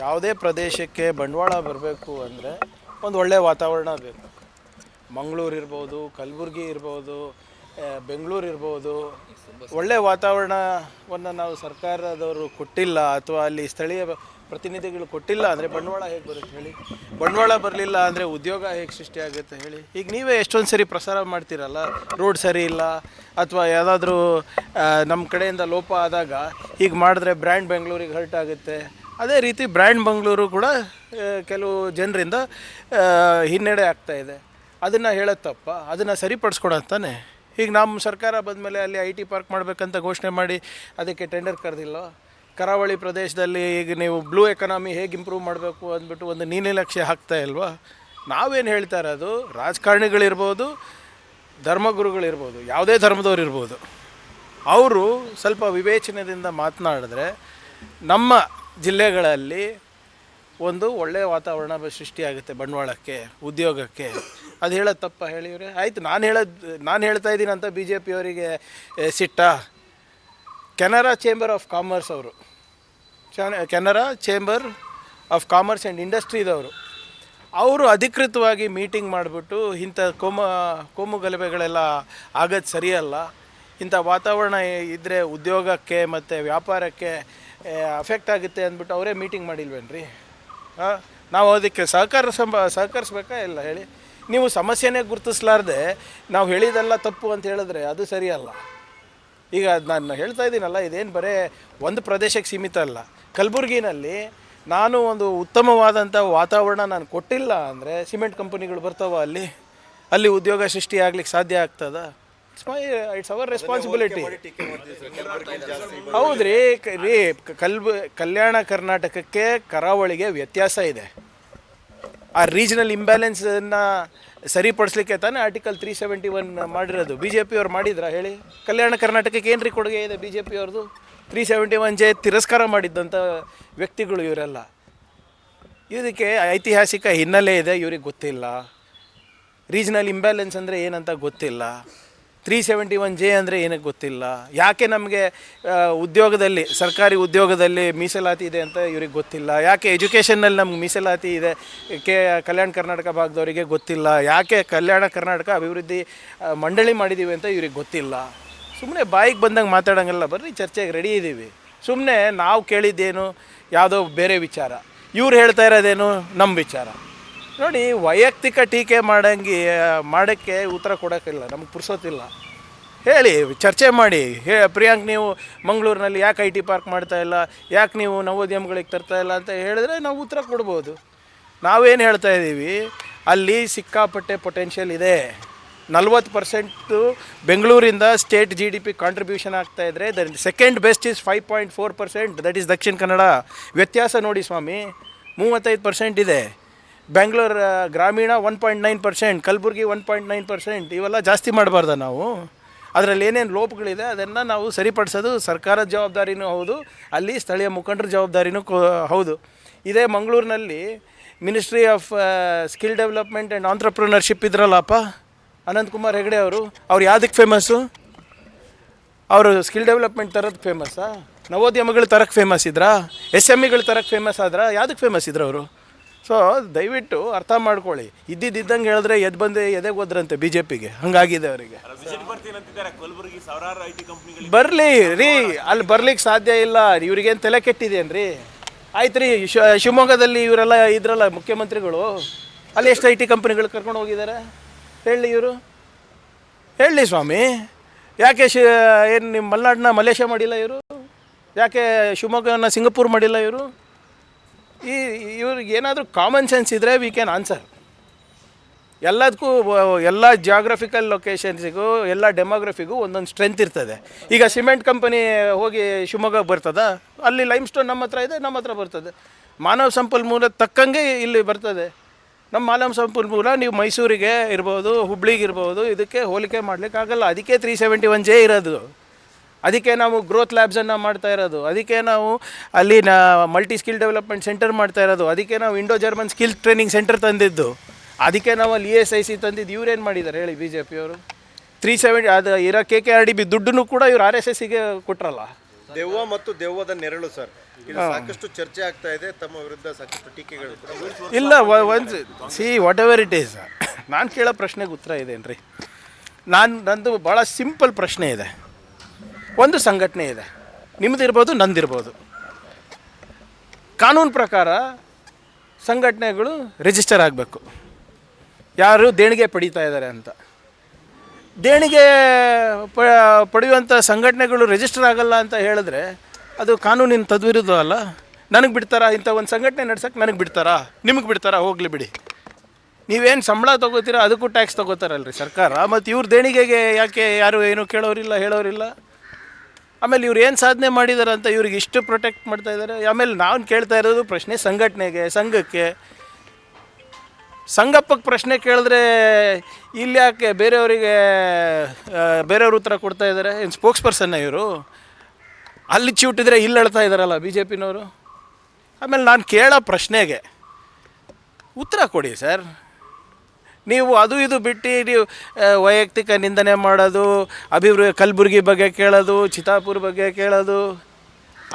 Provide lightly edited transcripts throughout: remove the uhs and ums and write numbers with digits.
ಯಾವುದೇ ಪ್ರದೇಶಕ್ಕೆ ಬಂಡವಾಳ ಬರಬೇಕು ಅಂದರೆ ಒಂದು ಒಳ್ಳೆಯ ವಾತಾವರಣ ಬೇಕು. ಮಂಗಳೂರು ಇರ್ಬೋದು, ಕಲಬುರಗಿ ಇರ್ಬೋದು, ಬೆಂಗಳೂರು ಇರ್ಬೋದು. ಒಳ್ಳೆಯ ವಾತಾವರಣವನ್ನು ನಾವು ಸರ್ಕಾರದವರು ಕೊಟ್ಟಿಲ್ಲ ಅಥವಾ ಅಲ್ಲಿ ಸ್ಥಳೀಯ ಪ್ರತಿನಿಧಿಗಳು ಕೊಟ್ಟಿಲ್ಲ ಅಂದರೆ ಬಂಡವಾಳ ಹೇಗೆ ಬರುತ್ತೆ ಹೇಳಿ? ಬಂಡವಾಳ ಬರಲಿಲ್ಲ ಅಂದರೆ ಉದ್ಯೋಗ ಹೇಗೆ ಸೃಷ್ಟಿಯಾಗುತ್ತೆ ಹೇಳಿ? ಈಗ ನೀವೇ ಎಷ್ಟೊಂದು ಸರಿ ಪ್ರಸಾರ ಮಾಡ್ತೀರಲ್ಲ, ರೋಡ್ ಸರಿ ಇಲ್ಲ ಅಥವಾ ಯಾವುದಾದ್ರೂ ನಮ್ಮ ಕಡೆಯಿಂದ ಲೋಪ ಆದಾಗ ಹೀಗೆ ಮಾಡಿದ್ರೆ ಬ್ರ್ಯಾಂಡ್ ಬೆಂಗಳೂರಿಗೆ ಹರ್ಟ್ ಆಗುತ್ತೆ. ಅದೇ ರೀತಿ ಬ್ರ್ಯಾಂಡ್ ಬೆಂಗಳೂರು ಕೂಡ ಕೆಲವು ಜನರಿಂದ ಹಿನ್ನಡೆ ಆಗ್ತಾಯಿದೆ. ಅದನ್ನು ಹೇಳೋದು ತಪ್ಪ? ಅದನ್ನು ಸರಿಪಡಿಸ್ಕೊಡೋದು ತಾನೆ. ಈಗ ನಮ್ಮ ಸರ್ಕಾರ ಬಂದಮೇಲೆ ಅಲ್ಲಿ IT ಪಾರ್ಕ್ ಮಾಡಬೇಕಂತ ಘೋಷಣೆ ಮಾಡಿ ಅದಕ್ಕೆ ಟೆಂಡರ್ ಕರೆದಿಲ್ಲ. ಕರಾವಳಿ ಪ್ರದೇಶದಲ್ಲಿ ಈಗ ನೀವು ಬ್ಲೂ ಎಕಾನಮಿ ಹೇಗೆ ಇಂಪ್ರೂವ್ ಮಾಡಬೇಕು ಅಂದ್ಬಿಟ್ಟು ಒಂದು ನೀಲನಕ್ಷೆ ಹಾಕ್ತಾ ಇಲ್ವಾ? ನಾವೇನು ಹೇಳ್ತಾ ಇರೋದು, ರಾಜಕಾರಣಿಗಳಿರ್ಬೋದು, ಧರ್ಮಗುರುಗಳಿರ್ಬೋದು, ಯಾವುದೇ ಧರ್ಮದವ್ರು ಇರ್ಬೋದು, ಅವರು ಸ್ವಲ್ಪ ವಿವೇಚನೆಯಿಂದ ಮಾತನಾಡಿದ್ರೆ ನಮ್ಮ ಜಿಲ್ಲೆಗಳಲ್ಲಿ ಒಂದು ಒಳ್ಳೆಯ ವಾತಾವರಣ ಸೃಷ್ಟಿಯಾಗುತ್ತೆ ಬಂಡವಾಳಕ್ಕೆ, ಉದ್ಯೋಗಕ್ಕೆ. ಅದು ಹೇಳೋದು ತಪ್ಪ ಹೇಳಿವ್ರೆ? ಆಯಿತು, ನಾನು ಹೇಳ್ತಾ ಇದ್ದೀನಿ ಅಂತ BJP ಅವರಿಗೆ ಸಿಟ್ಟ? ಕೆನರಾ ಚೇಂಬರ್ ಆಫ್ ಕಾಮರ್ಸ್ ಅವರು, Canara chamber of commerce and ಇಂಡಸ್ಟ್ರಿದವರು, ಅವರು ಅಧಿಕೃತವಾಗಿ ಮೀಟಿಂಗ್ ಮಾಡಿಬಿಟ್ಟು ಇಂಥ ಕೋಮು ಗಲಭೆಗಳೆಲ್ಲ ಆಗೋದು ಸರಿಯಲ್ಲ, ಇಂಥ ವಾತಾವರಣ ಇದ್ದರೆ ಉದ್ಯೋಗಕ್ಕೆ ಮತ್ತು ವ್ಯಾಪಾರಕ್ಕೆ ಅಫೆಕ್ಟ್ ಆಗುತ್ತೆ ಅಂದ್ಬಿಟ್ಟು ಅವರೇ ಮೀಟಿಂಗ್ ಮಾಡಿಲ್ವೇನ್ರಿ? ನಾವು ಅದಕ್ಕೆ ಸಹಕರಿಸ್ಬೇಕಾ ಇಲ್ಲ ಹೇಳಿ? ನೀವು ಸಮಸ್ಯೆನೇ ಗುರುತಿಸ್ಲಾರ್ದೆ ನಾವು ಹೇಳಿದೆಲ್ಲ ತಪ್ಪು ಅಂತ ಹೇಳಿದ್ರೆ ಅದು ಸರಿಯಲ್ಲ. ಈಗ ನಾನು ಹೇಳ್ತಾ ಇದ್ದೀನಲ್ಲ, ಇದೇನು ಬರೀ ಒಂದು ಪ್ರದೇಶಕ್ಕೆ ಸೀಮಿತ ಅಲ್ಲ. ಕಲಬುರಗಿನಲ್ಲಿ ನಾನು ಒಂದು ಉತ್ತಮವಾದಂಥ ವಾತಾವರಣ ನಾನು ಕೊಟ್ಟಿಲ್ಲ ಅಂದರೆ ಸಿಮೆಂಟ್ ಕಂಪನಿಗಳು ಬರ್ತಾವ ಅಲ್ಲಿ ಉದ್ಯೋಗ ಸೃಷ್ಟಿ ಆಗ್ಲಿಕ್ಕೆ ಸಾಧ್ಯ ಆಗ್ತದ? It's our responsibility. ಹೌದ್ರಿ ಕಲ್ಯಾಣ ಕರ್ನಾಟಕಕ್ಕೆ ಕರಾವಳಿಗೆ ವ್ಯತ್ಯಾಸ ಇದೆ. ಆ ರೀಜನಲ್ ಇಂಬ್ಯಾಲೆನ್ಸನ್ನು ಸರಿಪಡಿಸ್ಲಿಕ್ಕೆ ತಾನೇ ಆರ್ಟಿಕಲ್ 371 ಮಾಡಿರೋದು. BJP ಅವ್ರು ಮಾಡಿದ್ರಾ ಹೇಳಿ? ಕಲ್ಯಾಣ ಕರ್ನಾಟಕಕ್ಕೆ ಏನು ಕೊಡುಗೆ ಇದೆ BJP ಅವ್ರದ್ದು? 371J ತಿರಸ್ಕಾರ ಮಾಡಿದ್ದಂಥ ವ್ಯಕ್ತಿಗಳು ಇವರೆಲ್ಲ. ಇದಕ್ಕೆ ಐತಿಹಾಸಿಕ ಹಿನ್ನೆಲೆ ಇದೆ, ಇವ್ರಿಗೆ ಗೊತ್ತಿಲ್ಲ. ರೀಜನಲ್ ಇಂಬ್ಯಾಲೆನ್ಸ್ ಅಂದರೆ ಏನಂತ ಗೊತ್ತಿಲ್ಲ. 371J ಅಂದರೆ ಏನಕ್ಕೆ ಗೊತ್ತಿಲ್ಲ. ಯಾಕೆ ನಮಗೆ ಉದ್ಯೋಗದಲ್ಲಿ, ಸರ್ಕಾರಿ ಉದ್ಯೋಗದಲ್ಲಿ ಮೀಸಲಾತಿ ಇದೆ ಅಂತ ಇವ್ರಿಗೆ ಗೊತ್ತಿಲ್ಲ. ಯಾಕೆ ಎಜುಕೇಷನ್ನಲ್ಲಿ ನಮ್ಗೆ ಮೀಸಲಾತಿ ಇದೆ ಕಲ್ಯಾಣ ಕರ್ನಾಟಕ ಭಾಗದವರಿಗೆ ಗೊತ್ತಿಲ್ಲ. ಯಾಕೆ ಕಲ್ಯಾಣ ಕರ್ನಾಟಕ ಅಭಿವೃದ್ಧಿ ಮಂಡಳಿ ಮಾಡಿದ್ದೀವಿ ಅಂತ ಇವ್ರಿಗೆ ಗೊತ್ತಿಲ್ಲ. ಸುಮ್ಮನೆ ಬಾಯಿಗೆ ಬಂದಂಗೆ ಮಾತಾಡೋಂಗೆಲ್ಲ ಬರ್ರಿ, ಚರ್ಚೆಗೆ ರೆಡಿ ಇದ್ದೀವಿ. ಸುಮ್ಮನೆ ನಾವು ಕೇಳಿದ್ದೇನು ಯಾವುದೋ ಬೇರೆ ವಿಚಾರ, ಇವ್ರು ಹೇಳ್ತಾ ಇರೋದೇನು ನಮ್ಮ ವಿಚಾರ. ನೋಡಿ, ವೈಯಕ್ತಿಕ ಟೀಕೆ ಮಾಡೋಕ್ಕೆ ಉತ್ತರ ಕೊಡೋಕ್ಕಿಲ್ಲ, ನಮಗೆ ಪುರ್ಸೋತಿಲ್ಲ. ಹೇಳಿ, ಚರ್ಚೆ ಮಾಡಿ. ಪ್ರಿಯಾಂಕ್, ನೀವು ಮಂಗಳೂರಿನಲ್ಲಿ ಯಾಕೆ IT ಪಾರ್ಕ್ ಮಾಡ್ತಾಯಿಲ್ಲ, ಯಾಕೆ ನೀವು ನವೋದ್ಯಮಗಳಿಗೆ ತರ್ತಾಯಿಲ್ಲ ಅಂತ ಹೇಳಿದ್ರೆ ನಾವು ಉತ್ತರ ಕೊಡ್ಬೋದು. ನಾವೇನು ಹೇಳ್ತಾ ಇದ್ದೀವಿ, ಅಲ್ಲಿ ಸಿಕ್ಕಾಪಟ್ಟೆ ಪೊಟೆನ್ಷಿಯಲ್ ಇದೆ. 40% ಬೆಂಗಳೂರಿಂದ ಸ್ಟೇಟ್ GDP ಕಾಂಟ್ರಿಬ್ಯೂಷನ್ ಆಗ್ತಾಯಿದ್ರೆ second best is 5.4%, that is Dakshina Kannada. ವ್ಯತ್ಯಾಸ ನೋಡಿ ಸ್ವಾಮಿ, 35% ಇದೆ. ಬೆಂಗಳೂರು ಗ್ರಾಮೀಣ 1.9%, ಕಲಬುರಗಿ 1.9%. ಇವೆಲ್ಲ ಜಾಸ್ತಿ ಮಾಡಬಾರ್ದ ನಾವು? ಅದರಲ್ಲಿ ಏನೇನು ಲೋಪಗಳಿದೆ ಅದನ್ನು ನಾವು ಸರಿಪಡಿಸೋದು ಸರ್ಕಾರದ ಜವಾಬ್ದಾರಿನೂ ಹೌದು, ಅಲ್ಲಿ ಸ್ಥಳೀಯ ಮುಖಂಡರ ಜವಾಬ್ದಾರಿನೂ ಹೌದು. ಇದೇ ಮಂಗಳೂರಿನಲ್ಲಿ ministry of skill development and entrepreneurship ಇದ್ರಲ್ಲಪ್ಪ, ಅನಂತಕುಮಾರ್ ಹೆಗಡೆ ಅವ್ರು ಯಾವುದಕ್ಕೆ ಫೇಮಸ್ಸು? ಅವರು ಸ್ಕಿಲ್ ಡೆವಲಪ್ಮೆಂಟ್ ತರೋದಕ್ಕೆ ಫೇಮಸ್ಸಾ? ನವೋದ್ಯಮಗಳು ತರಕ್ಕೆ ಫೇಮಸ್ ಇದ್ರಾ? SMEಗಳು ತರಕ್ಕೆ ಫೇಮಸ್ ಆದ್ರಾ? ಯಾವುದಕ್ಕೆ ಫೇಮಸ್ ಇದ್ರು ಅವರು? ಸೊ ದಯವಿಟ್ಟು ಅರ್ಥ ಮಾಡ್ಕೊಳ್ಳಿ. ಇದ್ದಂಗೆ ಹೇಳಿದ್ರೆ ಎದೆಗೆ ಹೋದ್ರಂತೆ BJPಗೆ, ಹಂಗಾಗಿದೆ ಅವರಿಗೆ. ಬರಲಿ ರೀ, ಅಲ್ಲಿ ಬರ್ಲಿಕ್ಕೆ ಸಾಧ್ಯ ಇಲ್ಲ. ಇವ್ರಿಗೇನು ತಲೆ ಕೆಟ್ಟಿದೇನು? ಆಯ್ತು ರೀ, ಶಿವಮೊಗ್ಗದಲ್ಲಿ ಇವರೆಲ್ಲ ಇದ್ರಲ್ಲ ಮುಖ್ಯಮಂತ್ರಿಗಳು, ಅಲ್ಲಿ ಎಷ್ಟು IT ಕಂಪ್ನಿಗಳು ಕರ್ಕೊಂಡು ಹೋಗಿದ್ದಾರೆ ಹೇಳಿ? ಇವರು ಹೇಳಿ ಸ್ವಾಮಿ. ಯಾಕೆ ಏನು ನಿಮ್ಮ ಮಲೆನಾಡನ್ನ ಮಲೇಷ್ಯಾ ಮಾಡಿಲ್ಲ ಇವರು? ಯಾಕೆ ಶಿವಮೊಗ್ಗನ ಸಿಂಗಪೂರ್ ಮಾಡಿಲ್ಲ ಇವರು? ಇವ್ರಿಗೆ ಏನಾದರೂ ಕಾಮನ್ ಸೆನ್ಸ್ ಇದ್ದರೆ ವಿ ಕ್ಯಾನ್ ಆನ್ಸರ್. ಎಲ್ಲದಕ್ಕೂ, ಎಲ್ಲ ಜಿಯೋಗ್ರಫಿಕಲ್ ಲೊಕೇಶನ್ಸಿಗೂ, ಎಲ್ಲ ಡೆಮೋಗ್ರಫಿಗೂ ಒಂದೊಂದು ಸ್ಟ್ರೆಂತ್ ಇರ್ತದೆ. ಈಗ ಸಿಮೆಂಟ್ ಕಂಪನಿ ಹೋಗಿ ಶಿವಮೊಗ್ಗಕ್ಕೆ ಬರ್ತದೆ, ಅಲ್ಲಿ ಲೈಮ್ ಸ್ಟೋನ್ ನಮ್ಮ ಹತ್ರ ಇದೆ, ನಮ್ಮ ಹತ್ರ ಬರ್ತದೆ. ಮಾನವ ಸಂಪನ್ಮೂಲ ತಕ್ಕಂಗೆ ಇಲ್ಲಿ ಬರ್ತದೆ. ನಮ್ಮ ಮಾನವ ಸಂಪನ್ಮೂಲ ನೀವು ಮೈಸೂರಿಗೆ ಇರ್ಬೋದು, ಹುಬ್ಳಿಗೆ ಇರ್ಬೋದು, ಇದಕ್ಕೆ ಹೋಲಿಕೆ ಮಾಡಲಿಕ್ಕಾಗಲ್ಲ. ಅದಕ್ಕೆ 371J ಇರೋದು. ಅದಕ್ಕೆ ನಾವು ಗ್ರೋತ್ ಲ್ಯಾಬ್ಸನ್ನು ಮಾಡ್ತಾ ಇರೋದು. ಅದಕ್ಕೆ ನಾವು ಅಲ್ಲಿ ಮಲ್ಟಿ ಸ್ಕಿಲ್ ಡೆವಲಪ್ಮೆಂಟ್ ಸೆಂಟರ್ ಮಾಡ್ತಾ ಇರೋದು. ಅದಕ್ಕೆ ನಾವು Indo German skill training centre ತಂದಿದ್ದು. ಅದಕ್ಕೆ ನಾವು ಅಲ್ಲಿ ESIC ತಂದಿದ್ದು. ಇವ್ರೇನು ಮಾಡಿದ್ದಾರೆ ಹೇಳಿ BJP ಅವರು? 370 ಅದು ಇರೋ KKRDB ದುಡ್ಡನ್ನು ಕೂಡ ಇವ್ರು RSSಗೆ ಕೊಟ್ರಲ್ಲ. ದೆವ್ವ ಮತ್ತು ದೆವ್ವದ ನೆರಳು ಸರ್, ಇದು ಸಾಕಷ್ಟು ಚರ್ಚೆ ಆಗ್ತಾ ಇದೆ, ತಮ್ಮ ವಿರುದ್ಧ ಸಾಕಷ್ಟು ಟೀಕೆಗಳು ಕೂಡ. ಇಲ್ಲ, ಒಂದು ವಾಟ್ ಎವರ್ ಇಟ್ ಈಸ್, ನಾನು ಕೇಳೋ ಪ್ರಶ್ನೆಗೆ ಉತ್ತರ ಇದೇನ್ರಿ. ನಂದು ಭಾಳ ಸಿಂಪಲ್ ಪ್ರಶ್ನೆ ಇದೆ. ಒಂದು ಸಂಘಟನೆ ಇದೆ, ನಿಮ್ಮದಿರ್ಬೋದು ನಂದಿರ್ಬೋದು. ಕಾನೂನು ಪ್ರಕಾರ ಸಂಘಟನೆಗಳು ರಿಜಿಸ್ಟರ್ ಆಗಬೇಕು, ಯಾರು ದೇಣಿಗೆ ಪಡೀತಾ ಇದ್ದಾರೆ ಅಂತ. ದೇಣಿಗೆ ಪಡೆಯುವಂಥ ಸಂಘಟನೆಗಳು ರಿಜಿಸ್ಟರ್ ಆಗಲ್ಲ ಅಂತ ಹೇಳಿದ್ರೆ ಅದು ಕಾನೂನಿನ ತದ್ವಿರುದ್ಧ ಅಲ್ಲ. ನನಗೆ ಬಿಡ್ತಾರಾ ಇಂಥ ಒಂದು ಸಂಘಟನೆ ನಡ್ಸೋಕ್ಕೆ? ನನಗೆ ಬಿಡ್ತಾರಾ? ನಿಮಗೆ ಬಿಡ್ತಾರಾ? ಹೋಗಲಿ ಬಿಡಿ. ನೀವೇನು ಸಂಬಳ ತೊಗೋತೀರಾ ಅದಕ್ಕೂ ಟ್ಯಾಕ್ಸ್ ತೊಗೋತಾರಲ್ರಿ ಸರ್ಕಾರ. ಮತ್ತು ಇವ್ರ ದೇಣಿಗೆಗೆ ಯಾಕೆ ಯಾರು ಏನು ಕೇಳೋರಿಲ್ಲ, ಹೇಳೋರಿಲ್ಲ? ಆಮೇಲೆ ಇವ್ರು ಏನು ಸಾಧನೆ ಮಾಡಿದ್ದಾರೆ ಅಂತ ಇವ್ರಿಗೆ ಇಷ್ಟು ಪ್ರೊಟೆಕ್ಟ್ ಮಾಡ್ತಾ ಇದ್ದಾರೆ. ಆಮೇಲೆ ನಾವು ಕೇಳ್ತಾ ಇರೋದು ಪ್ರಶ್ನೆ ಸಂಘಟನೆಗೆ, ಸಂಘಕ್ಕೆ. ಸಂಘಪ್ಪಕ್ಕೆ ಪ್ರಶ್ನೆ ಕೇಳಿದ್ರೆ ಇಲ್ಲಿ ಯಾಕೆ ಬೇರೆಯವ್ರ ಉತ್ತರ ಕೊಡ್ತಾ ಇದ್ದಾರೆ? ಏನು ಸ್ಪೋಕ್ಸ್ ಪರ್ಸನ್ನ ಇವರು? ಅಲ್ಲಿ ಚಿವುಟಿದ್ರೆ ಇಲ್ಲಿ ಹೇಳ್ತಾ ಇದ್ದಾರಲ್ಲ ಬಿ ಜೆ ಪಿನವರು. ಆಮೇಲೆ ನಾನು ಕೇಳೋ ಪ್ರಶ್ನೆಗೆ ಉತ್ತರ ಕೊಡಿ ಸರ್. ನೀವು ಅದು ಇದು ಬಿಟ್ಟು ನೀವು ವೈಯಕ್ತಿಕ ನಿಂದನೆ ಮಾಡೋದು, ಕಲಬುರ್ಗಿ ಬಗ್ಗೆ ಕೇಳೋದು, ಚಿತ್ತಾಪುರ ಬಗ್ಗೆ ಕೇಳೋದು,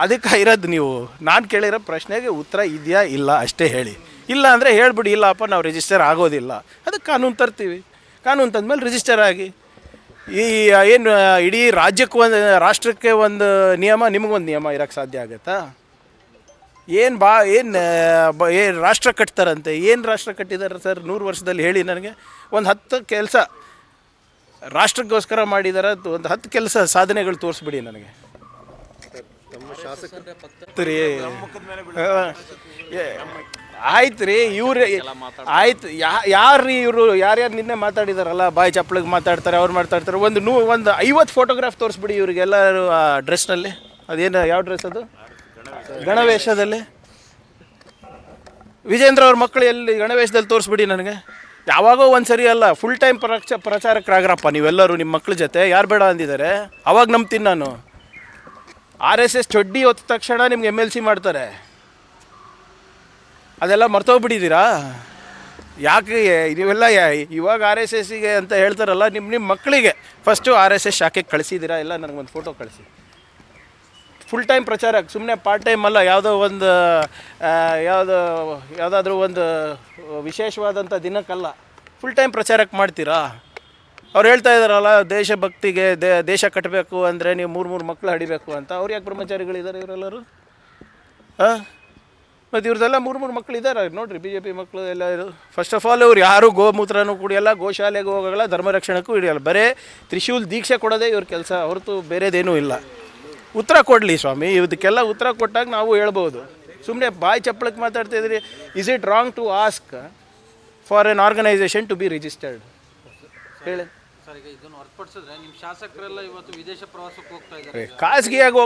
ಅದಕ್ಕೆ ಇರೋದು ನೀವು. ನಾನು ಕೇಳಿರೋ ಪ್ರಶ್ನೆಗೆ ಉತ್ತರ ಇದೆಯಾ ಇಲ್ಲ ಅಷ್ಟೇ ಹೇಳಿ. ಇಲ್ಲ ಅಂದರೆ ಹೇಳ್ಬಿಡಿ, ಇಲ್ಲಪ್ಪ ನಾವು ರಿಜಿಸ್ಟರ್ ಆಗೋದಿಲ್ಲ. ಅದಕ್ಕೆ ಕಾನೂನು ತರ್ತೀವಿ. ಕಾನೂನು ತಂದಮೇಲೆ ರಿಜಿಸ್ಟರ್ ಆಗಿ. ಏನು ಇಡೀ ರಾಷ್ಟ್ರಕ್ಕೆ ಒಂದು ನಿಯಮ, ನಿಮಗೊಂದು ನಿಯಮ ಇರೋಕ್ಕೆ ಸಾಧ್ಯ ಆಗುತ್ತಾ? ಏನು ರಾಷ್ಟ್ರ ಕಟ್ತಾರಂತೆ? ಏನು ರಾಷ್ಟ್ರ ಕಟ್ಟಿದ್ದಾರೆ ಸರ್ 100 ವರ್ಷದಲ್ಲಿ? ಹೇಳಿ ನನಗೆ. ಒಂದು 10 ಕೆಲಸ ರಾಷ್ಟ್ರಕ್ಕೋಸ್ಕರ ಮಾಡಿದಾರೆ, ಒಂದು 10 ಕೆಲಸ ಸಾಧನೆಗಳು ತೋರಿಸ್ಬಿಡಿ ನನಗೆ. ಆಯ್ತು ರೀ, ಇವ್ರು ಆಯ್ತು. ಯಾರು ಇವರು? ಯಾರ್ಯಾರು ನಿನ್ನೆ ಮಾತಾಡಿದಾರಲ್ಲ, ಬಾಯಿ ಚಪ್ಪಳಿಗೆ ಮಾತಾಡ್ತಾರೆ, ಅವ್ರು ಮಾತಾಡ್ತಾರೆ. ಒಂದು 50 ಫೋಟೋಗ್ರಾಫ್ ತೋರಿಸ್ಬಿಡಿ ಇವ್ರಿಗೆಲ್ಲರೂ ಆ ಡ್ರೆಸ್ನಲ್ಲಿ. ಅದೇನು, ಯಾವ ಡ್ರೆಸ್ ಅದು? ಗಣವೇಷದಲ್ಲಿ. ವಿಜೇಂದ್ರ ಅವ್ರ ಮಕ್ಕಳು ಎಲ್ಲಿ ಗಣವೇಷದಲ್ಲಿ ತೋರಿಸ್ಬಿಡಿ ನನಗೆ. ಯಾವಾಗೋ ಒಂದು ಸರಿ ಅಲ್ಲ, ಫುಲ್ ಟೈಮ್ ಪ್ರಚಾರಕರಾಗ್ರಪ್ಪ ನೀವೆಲ್ಲರೂ ನಿಮ್ಮ ಮಕ್ಕಳ ಜೊತೆ. ಯಾರು ಬೇಡ ಅಂದಿದ್ದಾರೆ? ಅವಾಗ ನಂಬ್ತೀನಿ ನಾನು. RSS ಚೊಡ್ಡಿ ಹೊತ್ತ ತಕ್ಷಣ ನಿಮ್ಗೆ MLC ಮಾಡ್ತಾರೆ. ಅದೆಲ್ಲ ಮರ್ತೋಗ್ಬಿಟ್ಟಿದ್ದೀರಾ? ಯಾಕೆ ನೀವೆಲ್ಲ ಇವಾಗ RSSಗೆ ಅಂತ ಹೇಳ್ತಾರಲ್ಲ, ನಿಮ್ಮ ಮಕ್ಕಳಿಗೆ ಫಸ್ಟು RSS ಶಾಖೆಗೆ ಕಳಿಸಿದ್ದೀರಾ? ಎಲ್ಲ ನನಗೊಂದು ಫೋಟೋ ಕಳಿಸಿ. ಫುಲ್ ಟೈಮ್ ಪ್ರಚಾರಕ್ಕೆ, ಸುಮ್ಮನೆ ಪಾರ್ಟ್ ಟೈಮ್ ಅಲ್ಲ. ಯಾವುದಾದ್ರೂ ಒಂದು ವಿಶೇಷವಾದಂಥ ದಿನಕ್ಕಲ್ಲ, ಫುಲ್ ಟೈಮ್ ಪ್ರಚಾರಕ್ಕೆ ಮಾಡ್ತೀರಾ? ಅವ್ರು ಹೇಳ್ತಾ ಇದ್ದಾರಲ್ಲ, ದೇಶಭಕ್ತಿಗೆ ದೇಶ ಕಟ್ಟಬೇಕು ಅಂದರೆ ನೀವು 3 ಮಕ್ಕಳು ಹಡಿಬೇಕು ಅಂತ. ಅವ್ರು ಯಾಕೆ ಬ್ರಹ್ಮಚಾರಿಗಳಿದ್ದಾರೆ ಇವರೆಲ್ಲರೂ? ಮತ್ತು ಇವ್ರದ್ದೆಲ್ಲ 3 ಮಕ್ಕಳು ಇದ್ದಾರೆ ನೋಡಿರಿ, BJP ಮಕ್ಕಳು ಎಲ್ಲ. ಫಸ್ಟ್ ಆಫ್ ಆಲ್ ಇವ್ರು ಯಾರು ಗೋಮೂತ್ರನೂ ಕುಡಿಯಲ್ಲ, ಗೋಶಾಲೆಗೆ ಹೋಗಲ್ಲ, ಧರ್ಮ ರಕ್ಷಣೆಗೂ ಹಿಡಿಯಲ್ಲ. ಬರೀ ತ್ರಿಶೂಲ್ ದೀಕ್ಷೆ ಕೊಡೋದೇ ಇವ್ರ ಕೆಲಸ ಹೊರತು ಬೇರೆದೇನೂ ಇಲ್ಲ. ಉತ್ತರ ಕೊಡಲಿ ಸ್ವಾಮಿ, ಇದಕ್ಕೆಲ್ಲ ಉತ್ತರ ಕೊಟ್ಟಾಗ ನಾವು ಹೇಳ್ಬೋದು. ಸುಮ್ಮನೆ ಬಾಯಿ ಚಪ್ಪಳಕ್ಕೆ ಮಾತಾಡ್ತಾಯಿದ್ರಿ. Is it wrong to ask for an organisation to be registered? ಹೇಳಿ ಸರ್. ಈಗ ಇದನ್ನು ಹೊರತುಪಡಿಸಿದ್ರೆ ನಿಮ್ಮ ಶಾಸಕರೆಲ್ಲ ಇವತ್ತು ವಿದೇಶ ಪ್ರವಾಸಕ್ಕೆ ಹೋಗ್ತಾ ಇದ್ದಾರೆ. ಖಾಸಗಿಯಾಗಿ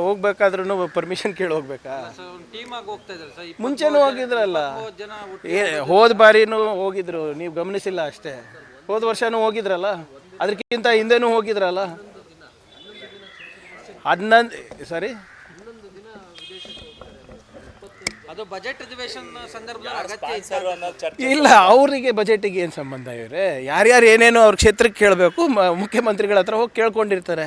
ಹೋಗ್ಬೇಕಾದ್ರೂ ಪರ್ಮಿಷನ್ ಕೇಳಿ ಹೋಗ್ಬೇಕಾ? ಟೀಮ್ ಆಗಿ ಹೋಗ್ತಾ ಇದ್ದಾರೆ ಸರ್. ಮುಂಚೆನೂ ಹೋಗಿದ್ರಲ್ಲ, ಜನ ಹೋದ ಬಾರಿನೂ ಹೋಗಿದ್ರು, ನೀವು ಗಮನಿಸಿಲ್ಲ ಅಷ್ಟೇ. ಹೋದ ವರ್ಷನೂ ಹೋಗಿದ್ರಲ್ಲ, ಅದಕ್ಕಿಂತ ಹಿಂದೆನೂ ಹೋಗಿದ್ರಲ್ಲ. 11 ಸರಿ, ಅದು ಬಜೆಟ್ ಅಧಿವೇಶನ ಸಂದರ್ಭದಲ್ಲಿ ಅಗತ್ಯ ಇಲ್ಲ. ಅವರಿಗೆ ಬಜೆಟಿಗೆ ಏನು ಸಂಬಂಧ? ಇವರೇ ಯಾರ್ಯಾರು ಏನೇನೋ ಅವ್ರ ಕ್ಷೇತ್ರಕ್ಕೆ ಕೇಳಬೇಕು, ಮುಖ್ಯಮಂತ್ರಿಗಳ ಹತ್ರ ಹೋಗಿ ಕೇಳ್ಕೊಂಡಿರ್ತಾರೆ.